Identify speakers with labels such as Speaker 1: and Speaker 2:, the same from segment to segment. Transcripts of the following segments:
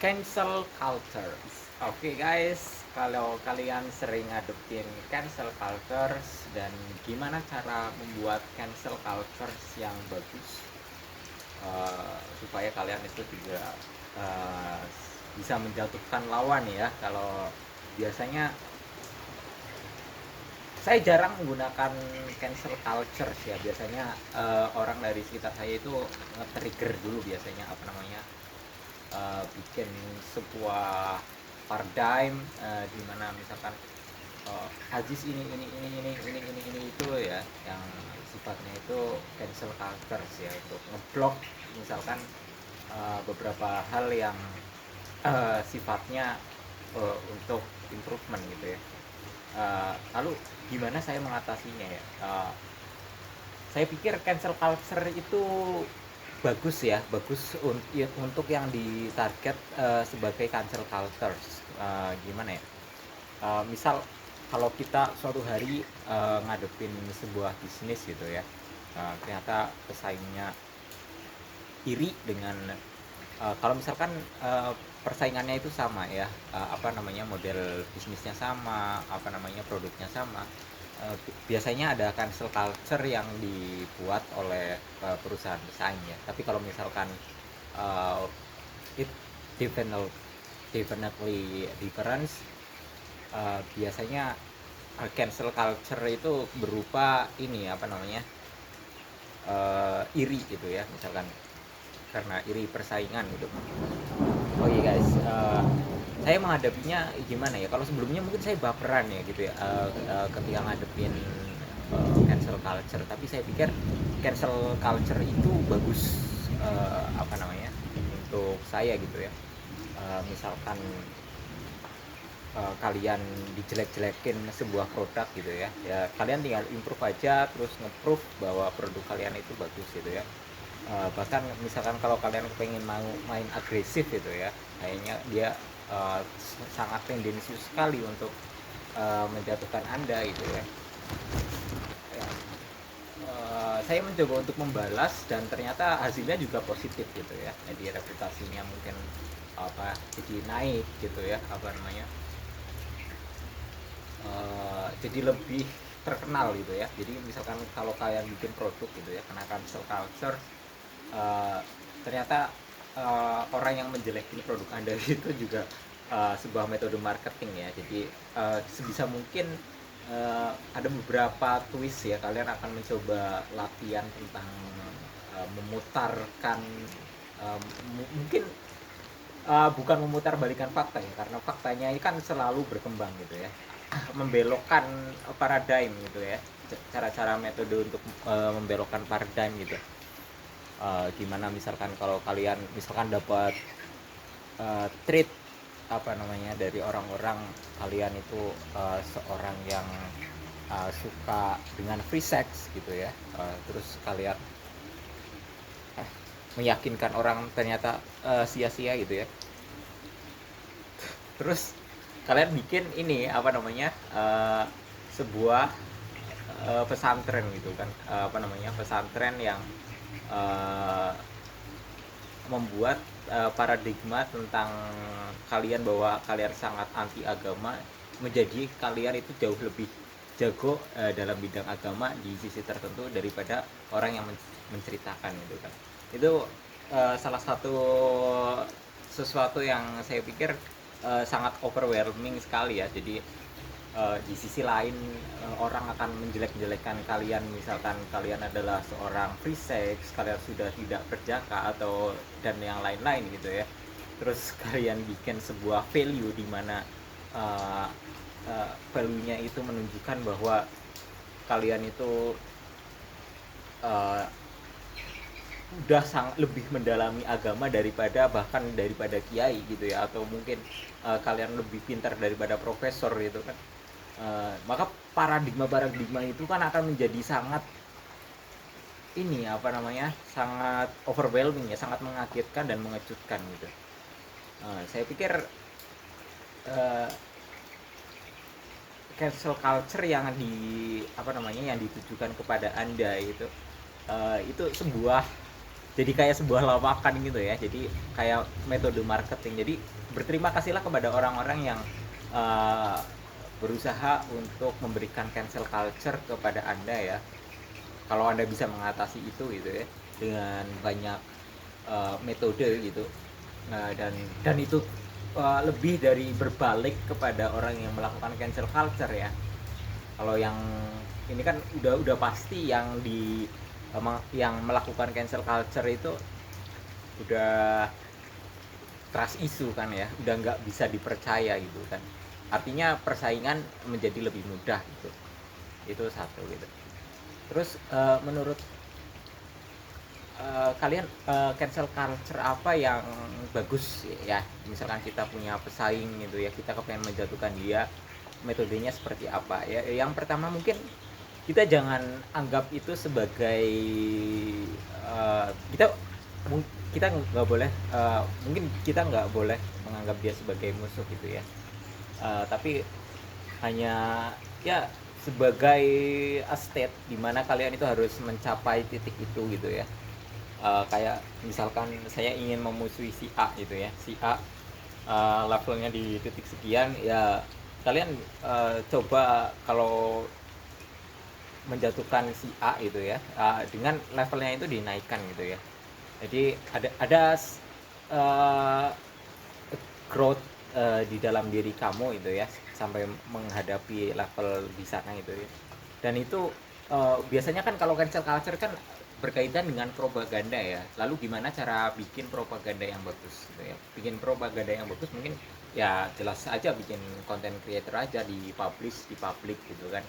Speaker 1: Cancel culture. Oke guys, kalau kalian sering ngadepin cancel culture dan gimana cara membuat cancel culture yang bagus, supaya kalian itu juga uh, bisa menjatuhkan lawan ya. Kalau biasanya saya jarang menggunakan cancel culture ya. Biasanya orang dari sekitar saya itu nge-trigger dulu biasanya apa namanya, bikin sebuah paradigm, di mana misalkan Ajis ini itu ya, yang sifatnya itu cancel culture ya, untuk ngeblok misalkan beberapa hal yang sifatnya untuk improvement gitu ya. Lalu gimana saya mengatasinya ya? Saya pikir cancel culture itu bagus ya, bagus untuk yang ditarget sebagai cancel culture. Gimana ya? Misal kalau kita suatu hari ngadepin sebuah bisnis gitu ya, ternyata pesaingnya iri dengan kalau misalkan persaingannya itu sama ya, apa namanya, model bisnisnya sama, apa namanya, produknya sama, biasanya ada cancel culture yang dibuat oleh perusahaan pesaing ya. Tapi kalau misalkan uh, it definitely definitely difference, biasanya cancel culture itu berupa ini apa namanya, iri gitu ya, misalkan karena iri persaingan gitu. Oh iya guys, saya menghadapinya gimana ya? Kalau sebelumnya mungkin saya baperan ya gitu ya, ketika ngadepin cancel culture. Tapi saya pikir cancel culture itu bagus, apa namanya, untuk saya gitu ya. Misalkan kalian dijelek-jelekin sebuah produk gitu ya, ya kalian tinggal improve aja, terus nge-proof bahwa produk kalian itu bagus gitu ya. Bahkan misalkan kalau kalian pengen mau main agresif gitu ya, kayaknya dia sangat tendensius sekali untuk menjatuhkan anda gitu ya. Ya, saya mencoba untuk membalas dan ternyata hasilnya juga positif gitu ya, jadi reputasinya mungkin apa, jadi naik gitu ya, apa namanya, jadi lebih terkenal gitu ya. Jadi misalkan kalau kalian bikin produk gitu ya, kena cancel culture, uh, ternyata orang yang menjelekin produk anda itu juga sebuah metode marketing ya. Jadi sebisa mungkin ada beberapa twist ya, kalian akan mencoba latihan tentang memutarkan, mungkin bukan memutar balikan fakta ya, karena faktanya ini kan selalu berkembang gitu ya. Membelokkan paradigm gitu ya, cara-cara metode untuk membelokkan paradigm gitu. Gimana misalkan kalau kalian misalkan dapat treat apa namanya dari orang-orang, kalian itu seorang yang suka dengan free sex gitu ya, terus kalian meyakinkan orang, ternyata sia-sia gitu ya. Terus kalian bikin ini apa namanya, sebuah pesantren gitu kan, apa namanya, pesantren yang uh, membuat paradigma tentang kalian bahwa kalian sangat anti agama, menjadi kalian itu jauh lebih jago dalam bidang agama di sisi tertentu daripada orang yang menceritakan gitu kan. Itu salah satu sesuatu yang saya pikir sangat overwhelming sekali ya. Jadi di sisi lain orang akan menjelek-jelekan kalian, misalkan kalian adalah seorang free sex, kalian sudah tidak berjaka atau dan yang lain-lain gitu ya. Terus kalian bikin sebuah value di mana uh, value-nya itu menunjukkan bahwa kalian itu uh, udah sangat lebih mendalami agama daripada, bahkan daripada kiai gitu ya, atau mungkin kalian lebih pintar daripada profesor gitu kan. Maka paradigma itu kan akan menjadi sangat ini apa namanya, sangat overwhelming ya, sangat mengagetkan dan mengejutkan gitu. Saya pikir uh, cancel culture yang di apa namanya, yang ditujukan kepada anda itu sebuah jadi kayak sebuah lawakan gitu ya, jadi kayak metode marketing. Jadi berterima kasihlah kepada orang-orang yang uh, berusaha untuk memberikan cancel culture kepada anda ya, kalau anda bisa mengatasi itu gitu ya dengan banyak metode gitu. Dan itu lebih dari berbalik kepada orang yang melakukan cancel culture ya. Kalau yang ini kan udah pasti yang melakukan cancel culture itu udah trust issue kan ya, udah nggak bisa dipercaya gitu kan, artinya persaingan menjadi lebih mudah gitu. Itu satu gitu. Terus menurut kalian cancel culture apa yang bagus ya, misalkan kita punya pesaing gitu ya, kita kepengen menjatuhkan dia, metodenya seperti apa ya. Yang pertama mungkin kita jangan anggap itu sebagai uh, kita kita nggak boleh mungkin kita nggak boleh menganggap dia sebagai musuh gitu ya. Tapi hanya ya sebagai a state di mana kalian itu harus mencapai titik itu gitu ya. Kayak misalkan saya ingin memusuhi si A gitu ya, si A levelnya di titik sekian ya, kalian coba kalau menjatuhkan si A gitu ya, dengan levelnya itu dinaikkan gitu ya. Jadi ada uh, growth di dalam diri kamu gitu ya, sampai menghadapi level di sana gitu ya. Dan itu biasanya kan kalau cancel culture kan berkaitan dengan propaganda ya. Lalu gimana cara bikin propaganda yang bagus gitu ya? Bikin propaganda yang bagus mungkin ya jelas aja bikin konten creator aja, di publish di publik gitu kan.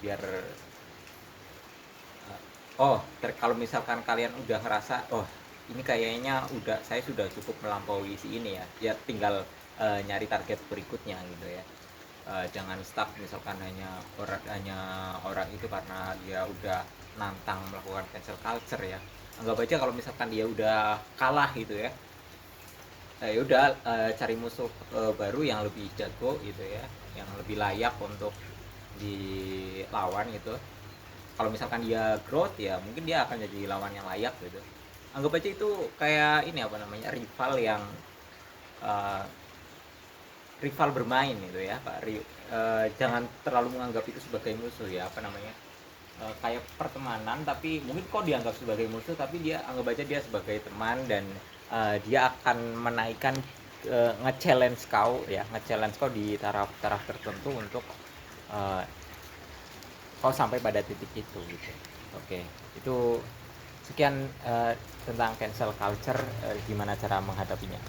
Speaker 1: Biar kalau misalkan kalian udah ngerasa ini kayaknya saya sudah cukup melampaui si ini ya, ya tinggal nyari target berikutnya gitu ya. Jangan stuck misalkan hanya orang itu karena dia udah nantang melakukan cancel culture ya. Anggap aja kalau misalkan dia udah kalah gitu ya, ya udah cari musuh baru yang lebih jago gitu ya, yang lebih layak untuk dilawan gitu. Kalau misalkan dia growth ya mungkin dia akan jadi lawan yang layak gitu. Anggap aja itu kayak ini apa namanya, uh, rival bermain gitu ya Pak. Jangan terlalu menganggap itu sebagai musuh ya, apa namanya, kayak pertemanan tapi mungkin kok dianggap sebagai musuh, tapi dia anggap aja dia sebagai teman. Dan dia akan menaikkan nge-challenge kau ya, nge-challenge kau di taraf tertentu untuk kau sampai pada titik itu gitu. Oke, itu sekian tentang cancel culture, gimana cara menghadapinya.